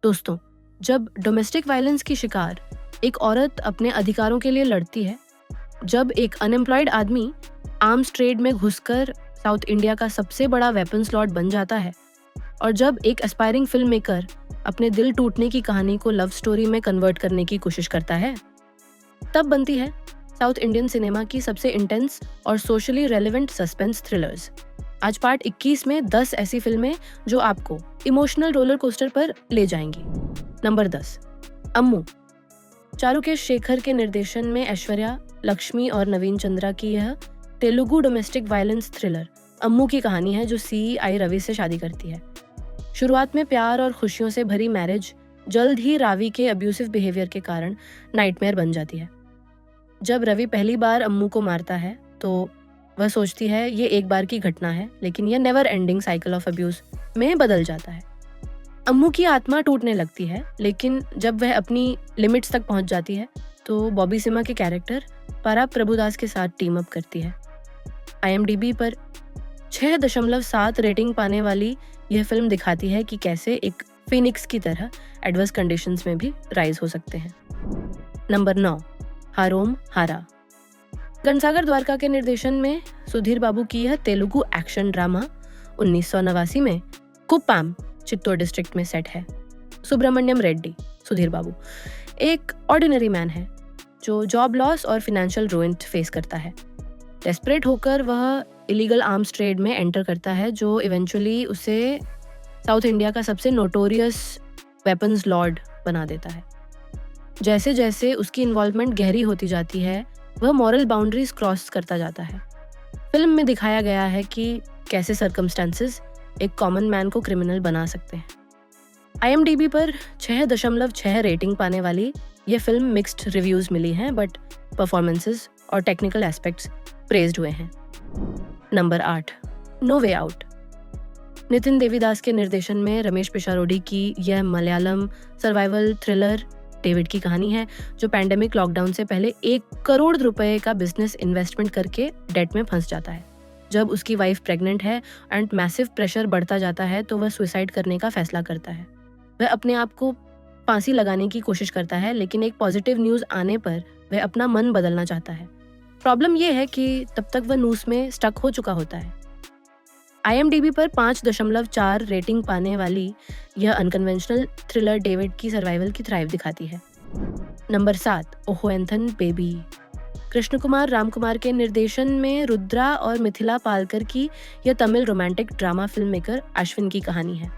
दोस्तों, जब domestic violence की शिकार एक औरत अपने अधिकारों के लिए लड़ती है, जब एक अनएम्प्लॉयड आदमी आर्म्स ट्रेड में घुसकर साउथ इंडिया का सबसे बड़ा वेपन्स लॉर्ड बन जाता है, और जब एक एस्पायरिंग फिल्म मेकर अपने दिल टूटने की कहानी को लव स्टोरी में कन्वर्ट करने की कोशिश करता है, तब बनती है साउथ इंडियन सिनेमा की सबसे इंटेंस और सोशली रेलेवेंट सस्पेंस थ्रिलर्स। आज पार्ट 21 में 10 ऐसी फिल्में जो आपको इमोशनल रोलर कोस्टर पर ले जाएंगी। नंबर 10, अम्मू। चारुकेश शेखर के निर्देशन में ऐश्वर्या, लक्ष्मी और नवीन चंद्रा की यह तेलुगु डोमेस्टिक वायलेंस थ्रिलर अम्मू की कहानी है, जो CI रवि से शादी करती है। शुरुआत में प्यार और खुशियों से भरी मैरिज जल्द ही रावी के अब्यूसिव बिहेवियर के कारण नाइटमेयर बन जाती है। जब रवि पहली बार अम्मू को मारता है तो वह सोचती है ये एक बार की घटना है, लेकिन यह never ending cycle of abuse में बदल जाता है। अम्मू की आत्मा टूटने लगती है, लेकिन जब वह अपनी लिमिट्स तक पहुंच जाती है तो बॉबी सिमा के कैरेक्टर पारा प्रभुदास के साथ टीम अप करती है। IMDb पर 6.7 रेटिंग पाने वाली यह फिल्म दिखाती है कि कैसे एक फिनिक्स की तरह एडवर्स कंडीशंस में भी राइज हो सकते हैं। नंबर 9, हारोम हारा। गणसागर द्वारका के निर्देशन में सुधीर बाबू की यह तेलुगु एक्शन ड्रामा 1989 में कुप्पाम, चित्तौड़ डिस्ट्रिक्ट में सेट है। सुब्रमण्यम रेड्डी, सुधीर बाबू, एक ऑर्डिनरी मैन है जो जॉब लॉस और फाइनेंशियल रुइन फेस करता है। डेस्परेट होकर वह इलीगल आर्म्स ट्रेड में एंटर करता है, जो इवेंचुअली उसे साउथ इंडिया का सबसे नोटोरियस वेपन्स लॉर्ड बना देता है। जैसे जैसे उसकी इन्वॉल्वमेंट गहरी होती जाती है, वह मॉरल बाउंड्रीज क्रॉस करता जाता है। फिल्म में दिखाया गया है कि कैसे सर्कमस्टेंसेस एक कॉमन मैन को क्रिमिनल बना सकते हैं। IMDb पर 6.6 रेटिंग पाने वाली यह फिल्म मिक्स्ड रिव्यूज मिली हैं, बट परफॉर्मेंसेस और टेक्निकल एस्पेक्ट्स प्रेज्ड हुए हैं। Number 8, no way out. Nitin Devidas के निर्देशन में रमेश पिशारोडी की यह मलयालम सर्वाइवल थ्रिलर डेविड की कहानी है, जो पैंडेमिक लॉकडाउन से पहले 1 करोड़ रुपए का बिजनेस इन्वेस्टमेंट करके डेट में फंस जाता है। जब उसकी वाइफ प्रेग्नेंट है एंड मैसिव प्रेशर बढ़ता जाता है तो वह सुसाइड करने का फैसला करता है। वह अपने आप को फांसी लगाने की कोशिश करता है, लेकिन एक पॉजिटिव न्यूज़ आने पर वह अपना मन बदलना चाहता है। प्रॉब्लम यह है कि तब तक वह नूस में स्टक हो चुका होता है। IMDb पर 5.4 रेटिंग पाने वाली यह अनकन्वेंशनल थ्रिलर डेविड की सर्वाइवल की थ्राइव दिखाती है। नंबर 7, ओहो एंथन बेबी। कृष्ण कुमार रामकुमार के निर्देशन में रुद्रा और मिथिला पालकर की यह Tamil romantic drama film maker Ashwin की कहानी है।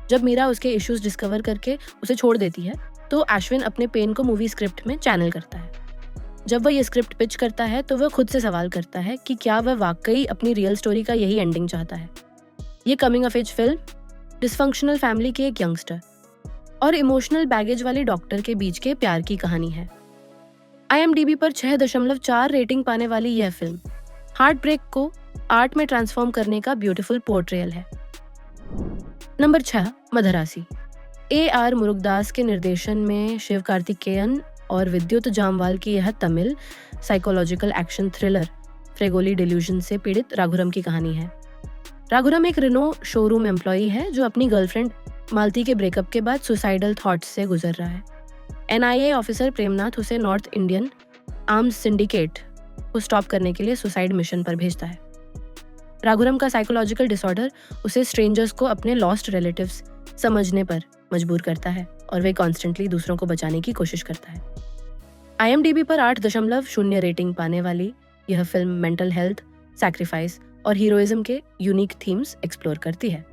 जब मीरा उसके इश्यूज डिस्कवर करके उसे छोड़ देती है तो अश्विन अपने पेन को मूवी स्क्रिप्ट में चैनल करता है। जब वह ये स्क्रिप्ट पिच करता है तो वह खुद से सवाल करता है कि क्या वह वाकई अपनी रियल स्टोरी का यही एंडिंग चाहता है। ये coming of age film dysfunctional family के एक यंगस्टर और इमोशनल बैगेज वाले डॉक्टर के बीच के प्यार की कहानी है। IMDb पर 6.4 रेटिंग पाने वाली यह फिल्म हार्ट ब्रेक को आर्ट में ट्रांसफॉर्म करने का ब्यूटीफुल पोर्ट्रेयल है। नंबर 6, मधरासी। AR मुरुगदास के निर्देशन में शिव कार्तिकेयन और विद्युत जामवाल की यह Tamil psychological action thriller Fregoli delusion से पीड़ित राघुरम की कहानी है। राघुरम एक रिनो शोरूम एम्प्लॉई है जो अपनी गर्लफ्रेंड मालती के ब्रेकअप के बाद सुसाइडल थॉट्स से गुजर रहा है। NIA ऑफिसर प्रेमनाथ उसे नॉर्थ इंडियन आर्म्स सिंडिकेट को स्टॉप करने के लिए सुसाइड मिशन पर भेजता है। राघुरम का साइकोलॉजिकल डिसऑर्डर उसे स्ट्रेंजर्स को अपने लॉस्ट रिलेटिव्स समझने पर मजबूर करता है और वे कॉन्स्टेंटली दूसरों को बचाने की कोशिश करता है। IMDb पर 8.0 रेटिंग पाने वाली यह फिल्म मेंटल हेल्थ, सैक्रिफाइस और हीरोइज्म के यूनिक थीम्स एक्सप्लोर करती है।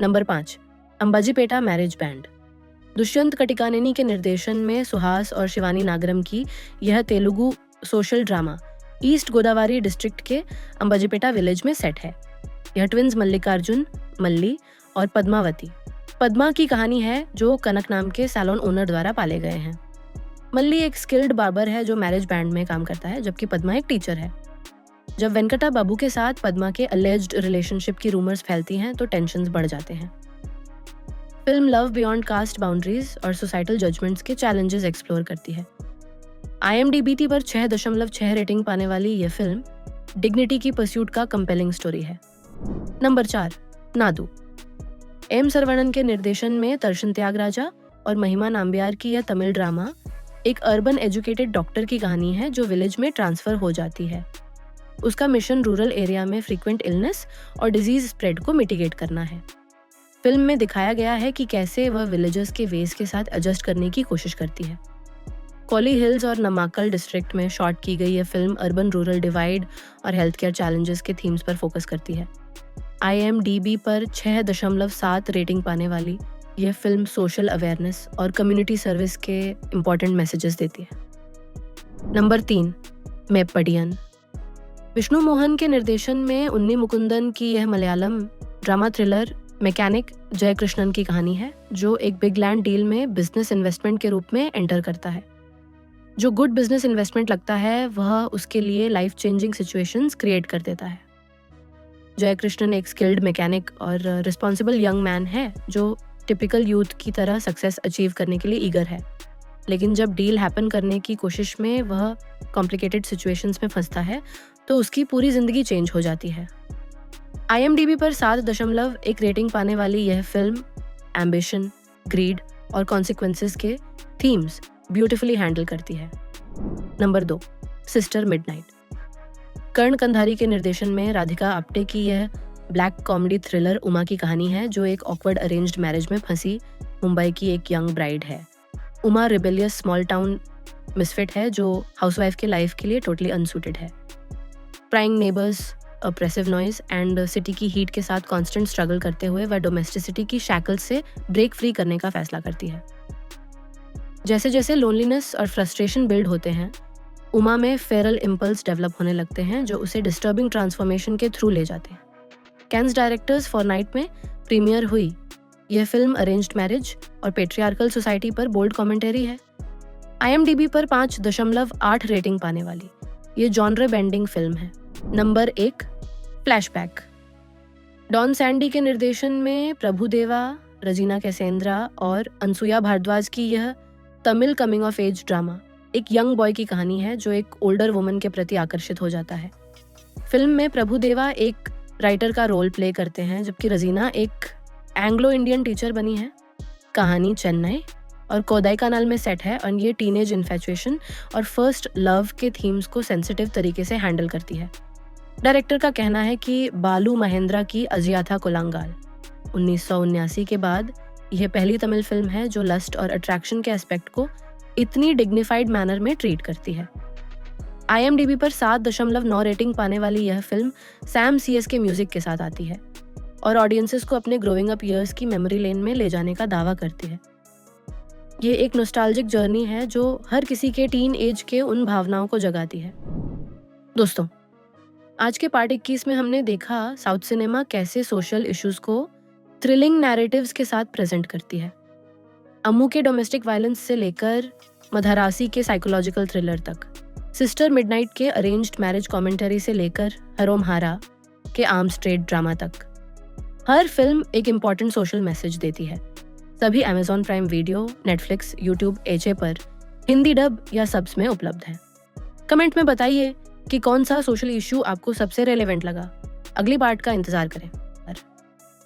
Number 5, Ambajipeta marriage band. Dushyanth Katikaneni के निर्देशन में सुहास और शिवानी नागरम की यह Telugu social drama east Godavari district के अंबाजीपेटा विलेज में सेट है। यह ट्विंस मल्लिकार्जुन, मल्ली और पद्मा की कहानी है, जो कनक नाम के सैलून ओनर द्वारा पाले गए हैं। मल्ली एक स्किल्ड बार्बर है जो मैरिज बैंड में काम करता है, जबकि पद्मा एक टीचर है। जब वेंकटा बाबू के साथ पद्मा के अलेज्ड रिलेशनशिप की रूमर्स फैलती हैं तो टेंशन्स बढ़ जाते हैं। Film love beyond caste boundaries और सोसाइटल जजमेंट्स के चैलेंजेस एक्सप्लोर करती है। IMDb पर 6.6 रेटिंग पाने वाली यह फिल्म डिग्निटी की परस्यूट का कंपेलिंग स्टोरी है। नंबर 4, नादू। M. सरवणन के निर्देशन में दर्शन त्यागराजा और महिमा नाम्बियार की यह तमिल ड्रामा एक अर्बन एजुकेटेड डॉक्टर की कहानी है जो विलेज में ट्रांसफर हो जाती है। उसका मिशन रूरल एरिया में फ्रीक्वेंट इलनेस और डिजीज स्प्रेड को मिटिगेट करना है। फिल्म में दिखाया गया है कि कैसे वह विलेजर्स के वेज के साथ एडजस्ट करने की कोशिश करती है। कोली हिल्स और नमाकल डिस्ट्रिक्ट में शॉट की गई यह फिल्म अर्बन रूरल डिवाइड और हेल्थ केयर चैलेंजेस के थीम्स पर फोकस करती है। IMDb पर 6.7 रेटिंग पाने वाली यह फिल्म सोशल अवेयरनेस और कम्युनिटी सर्विस के इम्पोर्टेंट मैसेजेस देती है। नंबर 3, मेप्पडियन। विष्णु मोहन के निर्देशन में उन्नी मुकुंदन की यह Malayalam drama thriller mechanic Jayakrishnan की कहानी है, जो एक बिग लैंड डील में बिजनेस इन्वेस्टमेंट के रूप में एंटर करता है। जो गुड बिजनेस इन्वेस्टमेंट लगता है वह उसके लिए लाइफ चेंजिंग सिचुएशंस क्रिएट कर देता है। जयकृष्णन एक स्किल्ड मैकेनिक और रिस्पॉन्सिबल यंग मैन है जो टिपिकल यूथ की तरह सक्सेस अचीव करने के लिए ईगर है, लेकिन जब डील हैपन करने की कोशिश में वह कॉम्प्लिकेटेड सिचुएशंस में फंसता है तो उसकी पूरी जिंदगी चेंज हो जाती है। IMDb पर 7.1 रेटिंग पाने वाली यह फिल्म एम्बिशन, ग्रीड और कॉन्सिक्वेंसेस के थीम्स ब्यूटिफुली हैंडल करती है। Number 2, Sister Midnight. Karan Kandhari के निर्देशन में राधिका आप्टे की यह ब्लैक कॉमेडी थ्रिलर उमा की कहानी है, जो एक ऑकवर्ड अरेंज्ड मैरिज में फंसी मुंबई की एक यंग ब्राइड है। Uma rebellious small town misfit है जो हाउसवाइफ के लाइफ के लिए टोटली अनसूटेड है। Prying neighbours, oppressive noise and city की हीट के साथ कांस्टेंट स्ट्रगल करते हुए वह डोमेस्टिसिटी की शैकल से ब्रेक फ्री करने का फैसला करती है। जैसे जैसे लोनलीनेस और फ्रस्ट्रेशन बिल्ड होते हैं, उमा में फेरल इम्पल्स डेवलप होने लगते हैं जो उसे डिस्टर्बिंग ट्रांसफॉर्मेशन के थ्रू ले जाते हैं। कैन्स डायरेक्टर्स फॉर नाइट में प्रीमियर हुई यह फिल्म अरेंज्ड मैरिज और पेट्रियार्कल सोसाइटी पर बोल्ड कमेंटरी है। IMDb पर 5.8 रेटिंग पाने वाली ये जॉनर बेंडिंग फिल्म है। Number 1, flashback. डॉन सैंडी के निर्देशन में प्रभुदेवा, रजीना कैसेंद्रा और अनसुया भारद्वाज की यह Tamil coming of age drama एक यंग बॉय की कहानी है जो एक ओल्डर वुमन के प्रति आकर्षित हो जाता है। फिल्म में प्रभुदेवा एक राइटर का रोल प्ले करते हैं जबकि रजीना एक एंग्लो इंडियन टीचर बनी है। कहानी चेन्नई और कोडाईकनाल में सेट है और ये टीनेज इन्फैचुएशन और फर्स्ट लव के थीम्स को सेंसिटिव तरीके से हैंडल करती है। डायरेक्टर का कहना है कि बालू महेंद्रा की अजियाथा कोलांगाल 1979 के बाद यह पहली तमिल फिल्म है जो लस्ट और अट्रैक्शन के एस्पेक्ट को इतनी डिग्निफाइड मैनर में ट्रीट करती है। IMDb पर 7.9 रेटिंग पाने वाली यह फिल्म सैम CS के म्यूजिक के साथ आती है और ऑडियंसेस को अपने ग्रोइंग अप ईयर्स की मेमोरी लेन में ले जाने का दावा करती है। ये एक नॉस्टैल्जिक जर्नी है जो हर किसी के टीन एज के उन भावनाओं को जगाती है। दोस्तों, आज के पार्ट 21 में हमने देखा साउथ सिनेमा कैसे सोशल इश्यूज को थ्रिलिंग नैरेटिव्स के साथ प्रेजेंट करती है। अम्मू के डोमेस्टिक वायलेंस से लेकर मधारासी के साइकोलॉजिकल थ्रिलर तक, सिस्टर मिडनाइट के अरेंज्ड मैरिज कमेंटरी से लेकर हरोम हारा के आर्म्स ट्रेड ड्रामा तक, हर फिल्म एक इम्पॉर्टेंट सोशल मैसेज देती है। सभी Amazon prime video, Netflix, YouTube, AJ पर हिंदी डब या सबस में उपलब्ध है। कमेंट में बताइए कि कौन सा सोशल इश्यू आपको सबसे रेलेवेंट लगा। अगली पार्ट का इंतजार करें।